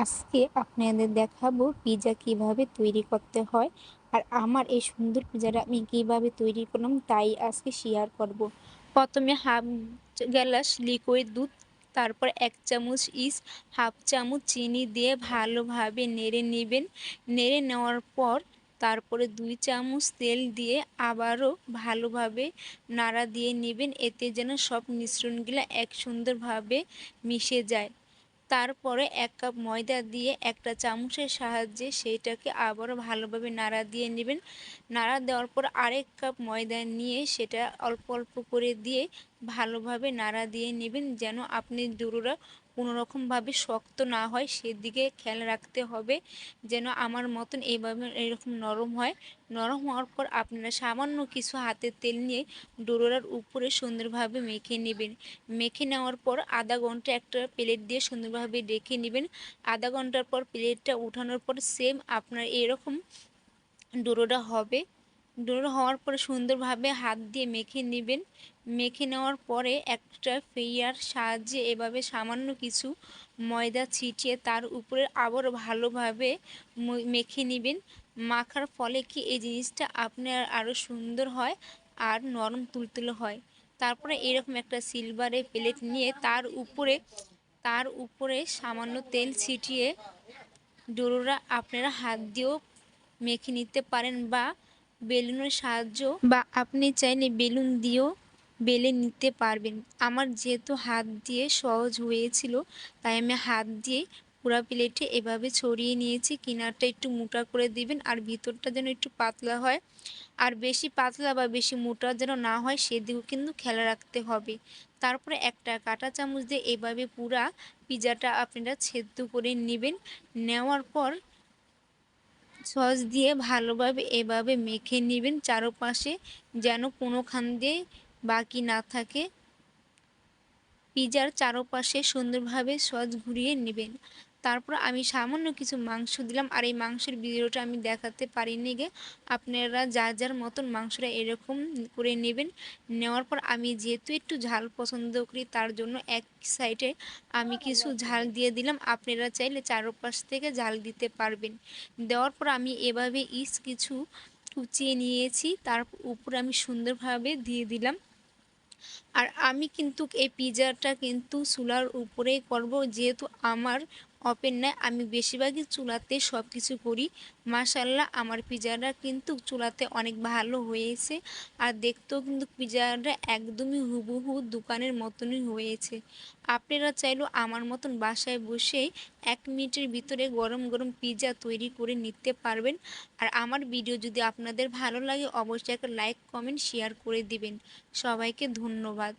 আজকে আপনাদের দেখাবো পিৎজা কিভাবে তৈরি করতে হয়। আর আমার এই সুন্দর পিৎজাটা আমি কিভাবে তৈরি করলাম তাই আজকে শেয়ার করব। প্রথমে হাফ গ্লাস লিকুইড দুধ, তারপর 1 চামচ ইস্ট, হাফ চামচ চিনি দিয়ে ভালোভাবে নেড়ে নেবেন। নেড়ে নেওয়ার পর তারপরে 2 চামচ তেল দিয়ে আবারও ভালোভাবে নাড়া দিয়ে নেবেন, এতে যেন সব মিশ্রণগুলো এক সুন্দরভাবে মিশে যায়। তারপরে 1 কাপ ময়দা দিয়ে একটা চামচের সাহায্যে সেইটাকে আবারও ভালোভাবে নাড়া দিয়ে নেবেন। নাড়া দেওয়ার পর আরেক কাপ ময়দা নিয়ে সেটা অল্প অল্প করে দিয়ে ভালোভাবে নাড়া দিয়ে নেবেন, যেন আপনি ডোটা কোনোরকমভাবে শক্ত না হয় সেদিকে খেয়াল রাখতে হবে, যেন আমার মতন এইভাবে এরকম নরম হয়। নরম হওয়ার পর আপনারা সামান্য কিছু হাতের তেল নিয়ে ডোরার উপরে সুন্দরভাবে মেখে নেবেন। মেখে নেওয়ার পর আধা ঘন্টা একটা প্লেট দিয়ে সুন্দরভাবে রেখে নেবেন। আধা ঘন্টার পর প্লেটটা উঠানোর পর সেম আপনার এরকম ডোটা হবে। ডোটা হওয়ার পরে সুন্দরভাবে হাত দিয়ে মেখে নেবেন। মেখে নেওয়ার পরে একটা ফেয়ার সাহায্যে এভাবে সামান্য কিছু ময়দা ছিটিয়ে তার উপরে আবারও ভালোভাবে মেখে নেবেন। মাখার ফলে কি এই জিনিসটা আপনার আরও সুন্দর হয় আর নরম তুলতুলে হয়। তারপরে এরকম একটা সিলভারের প্লেট নিয়ে তার উপরে সামান্য তেল ছিটিয়ে ডোরা আপনারা হাত দিয়েও মেখে নিতে পারেন, বা বেলুনের সাহায্য, বা আপনি চাইলে বেলুন দিয়েও বেলে নিতে পারবেন। আমার যেহেতু হাত দিয়ে সহজ হয়েছিল তাই আমি হাত দিয়ে পুরা প্লেটে এভাবে ছড়িয়ে নিয়েছি। কিনারটা একটু মোটা করে দিবেন আর ভিতরটা যেন একটু পাতলা হয়, আর বেশি পাতলা বা বেশি মোটা যেন না হয় সেদিকেও কিন্তু খেয়াল রাখতে হবে। তারপরে একটা কাঁটা চামচ দিয়ে এভাবে পুরা পিৎজাটা আপনারা সেদ্ধ করে নেবেন। নেওয়ার পর সস দিয়ে ভালোভাবে এভাবে মেখে নেবেন চারপাশে, যেন কোনোখান দিয়ে বাকি না থাকে। পিৎজার চারপাশে সুন্দরভাবে সস ঘুরিয়ে নেবেন। তারপর আমি সামান্য কিছু মাংস দিলাম, আর এই মাংসের ভিডিওটা আমি দেখাতে পারিনি গে। আপনারা যার যার মতন মাংসটা এরকম করে নেবেন। নেওয়ার পর আমি যেহেতু একটু ঝাল পছন্দ করি তার জন্য এক সাইডে আমি কিছু ঝাল দিয়ে দিলাম। আপনারা চাইলে চারপাশ থেকে ঝাল দিতে পারবেন। দেওয়ার পর আমি এভাবে কিছু কুচিয়ে নিয়েছি, তার উপর আমি সুন্দরভাবে দিয়ে দিলাম। আর আমি কিন্তু এই পিৎজাটা কিন্তু চুলার উপরেই করব, যেহেতু আমার ওভেন নাই। আমি বেশিরভাগই চুলাতে সব কিছু করি। মাশাআল্লাহ আমার পিৎজাটা কিন্তু চুলাতে অনেক ভালো হয়েছে, আর দেখতেও কিন্তু পিৎজাটা একদমই হুবহু দোকানের মতনই হয়েছে। আপনারা চাইলেও আমার মতন বাসায় বসেই 1 মিনিটের ভিতরে গরম গরম পিৎজা তৈরি করে নিতে পারবেন। আর আমার ভিডিও যদি আপনাদের ভালো লাগে অবশ্যই একটা লাইক, কমেন্ট, শেয়ার করে দিবেন। সবাইকে ধন্যবাদ।